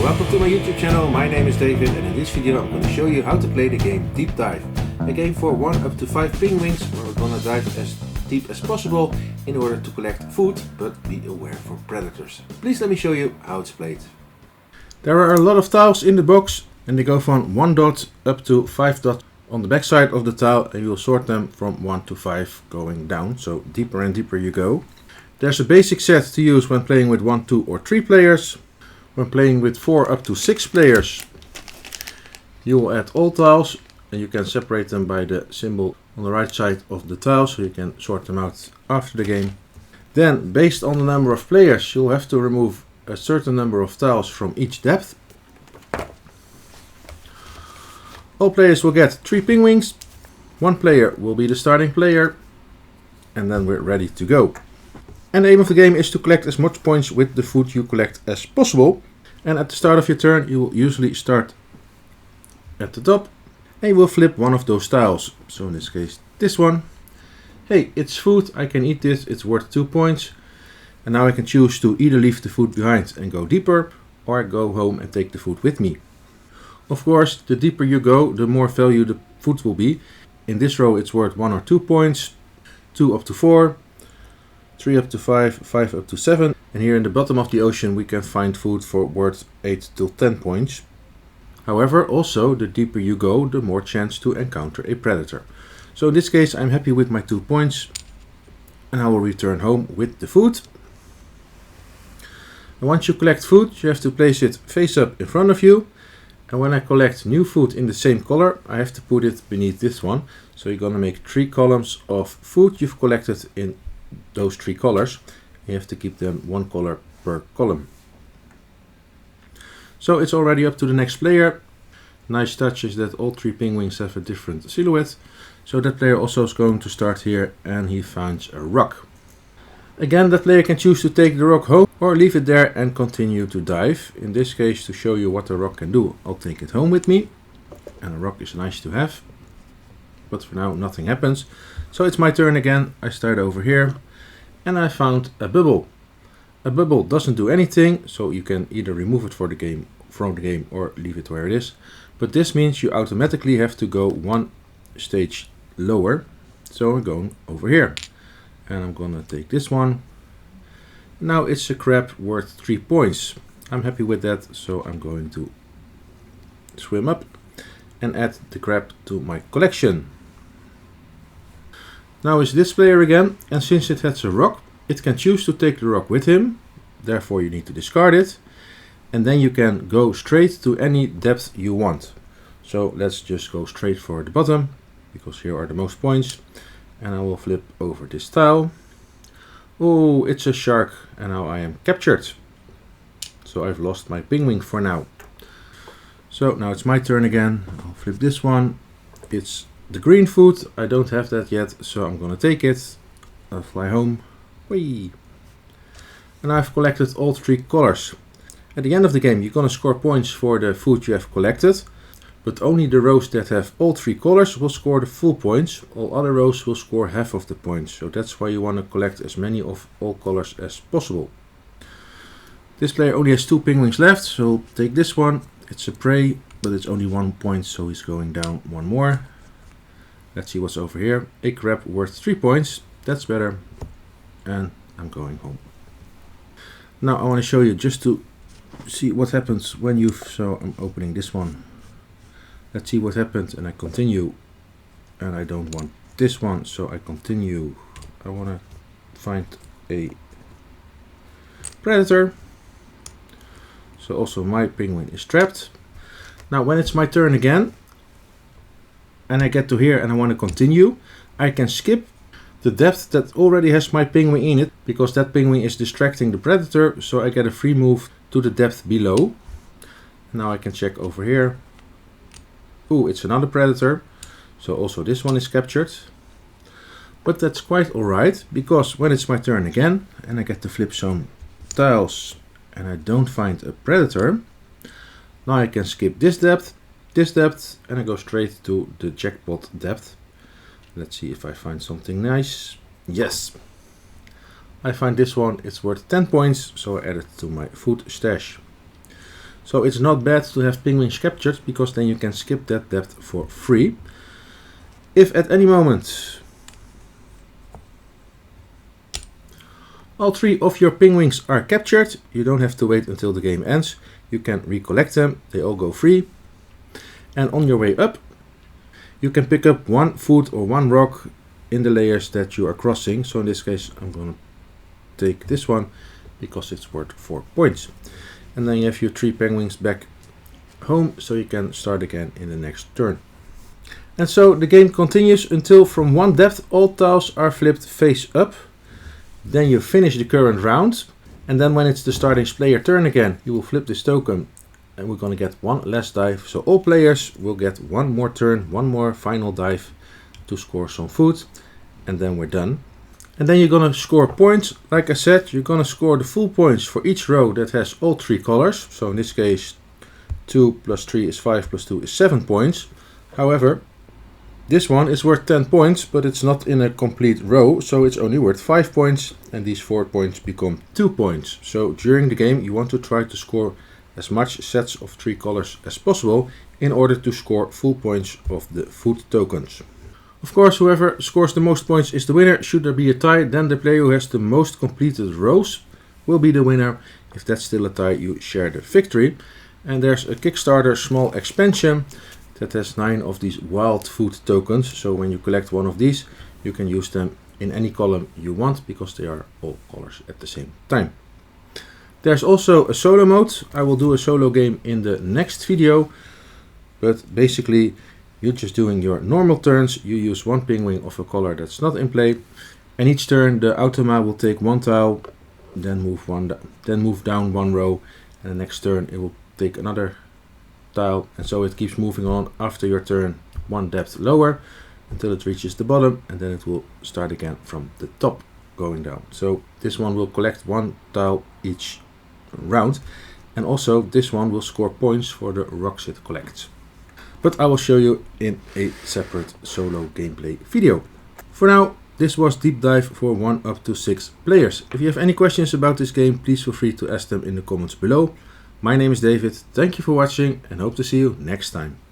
Welcome to my YouTube channel. My name is David, and in this video I'm going to show you how to play the game Deep Dive. A game for 1 up to 5 penguins where we're going to dive as deep as possible in order to collect food, but be aware for predators. Please let me show you how it's played. There are a lot of tiles in the box and they go from 1 dot up to 5 dots on the back side of the tile, and you'll sort them from 1 to 5 going down, so deeper and deeper you go. There's a basic set to use when playing with 1, 2 or 3 players. When playing with 4 up to 6 players, you will add all tiles, and you can separate them by the symbol on the right side of the tile, so you can sort them out after the game. Then, based on the number of players, you'll have to remove a certain number of tiles from each depth. All players will get 3 penguins, 1 player will be the starting player, and then we're ready to go. And the aim of the game is to collect as much points with the food you collect as possible. And at the start of your turn you will usually start at the top and you will flip one of those tiles. So in this case this one. Hey, it's food, I can eat this, it's worth 2 points. And now I can choose to either leave the food behind and go deeper, or go home and take the food with me. Of course, the deeper you go, the more value the food will be. In this row it's worth 1 or 2 points, 2 up to 4. 3 up to 5, 5 up to 7, and here in the bottom of the ocean we can find food for worth 8 till 10 points. However, also the deeper you go, the more chance to encounter a predator. So in this case I'm happy with my 2 points, and I will return home with the food. And once you collect food, you have to place it face up in front of you, and when I collect new food in the same color, I have to put it beneath this one. So you're gonna make 3 columns of food you've collected in those 3 colors. You have to keep them 1 color per column. So it's already up to the next player. Nice touch is that all 3 penguins have a different silhouette. So that player also is going to start here, and he finds a rock. Again, that player can choose to take the rock home or leave it there and continue to dive. In this case, to show you what the rock can do, I'll take it home with me. And a rock is nice to have. But for now nothing happens. So it's my turn again. I start over here and I found a bubble. A bubble doesn't do anything, so you can either remove it from the game or leave it where it is. But this means you automatically have to go 1 stage lower. So I'm going over here and I'm gonna take this one. Now it's a crab worth 3 points. I'm happy with that, so I'm going to swim up and add the crab to my collection. Now is this player again, and since it has a rock, it can choose to take the rock with him, therefore you need to discard it, and then you can go straight to any depth you want. So let's just go straight for the bottom, because here are the most points, and I will flip over this tile. Oh, it's a shark, and now I am captured. So I've lost my penguin for now. So now it's my turn again. I'll flip this one. It's the green food. I don't have that yet, so I'm gonna take it. I'll fly home. Whee! And I've collected all 3 colors. At the end of the game you're gonna score points for the food you have collected, but only the rows that have all 3 colors will score the full points. All other rows will score half of the points, so that's why you want to collect as many of all colors as possible. This player only has 2 penguins left, so I'll take this one. It's a prey, but it's only 1 point, so he's going down 1 more. Let's see what's over here. A crab worth 3 points. That's better. And I'm going home. Now I want to show you just to see what happens when so I'm opening this one. Let's see what happens, and I continue. And I don't want this one, so I continue. I want to find a predator. So also my penguin is trapped. Now when it's my turn again, and I get to here and I want to continue, I can skip the depth that already has my penguin in it, because that penguin is distracting the predator, so I get a free move to the depth below. Now I can check over here. Ooh, it's another predator, so also this one is captured. But that's quite alright, because when it's my turn again and I get to flip some tiles and I don't find a predator, now I can skip this depth, and I go straight to the jackpot depth. Let's see if I find something nice. Yes, I find this one, it's worth 10 points, so I add it to my food stash. So it's not bad to have penguins captured, because then you can skip that depth for free. If at any moment all 3 of your penguins are captured, you don't have to wait until the game ends. You can recollect them, they all go free. And on your way up, you can pick up 1 food or 1 rock in the layers that you are crossing. So in this case, I'm going to take this one because it's worth 4 points. And then you have your 3 penguins back home, so you can start again in the next turn. And so the game continues until from 1 depth all tiles are flipped face up. Then you finish the current round, and then when it's the starting player turn again, you will flip this token and we're going to get 1 less dive. So all players will get 1 more turn, 1 more final dive to score some food, and then we're done. And then you're going to score points. Like I said, you're going to score the full points for each row that has all 3 colors. So in this case, 2 plus 3 is 5 plus 2 is 7 points. However, this one is worth 10 points, but it's not in a complete row, so it's only worth 5 points, and these 4 points become 2 points. So during the game you want to try to score as much sets of 3 colors as possible in order to score full points of the food tokens. Of course, whoever scores the most points is the winner. Should there be a tie, then the player who has the most completed rows will be the winner. If that's still a tie, you share the victory. And there's a Kickstarter small expansion that has 9 of these wild food tokens. So when you collect 1 of these, you can use them in any column you want, because they are all colors at the same time. There's also a solo mode. I will do a solo game in the next video, but basically you're just doing your normal turns. You use 1 penguin of a color that's not in play, and each turn the automa will take 1 tile, then move down 1 row, and the next turn it will take another tile, and so it keeps moving on after your turn 1 depth lower until it reaches the bottom, and then it will start again from the top going down. So this one will collect 1 tile each round, and also this one will score points for the rocks it collects. But I will show you in a separate solo gameplay video. For now, this was Deep Dive for 1 up to 6 players. If you have any questions about this game, please feel free to ask them in the comments below. My name is David, thank you for watching and hope to see you next time.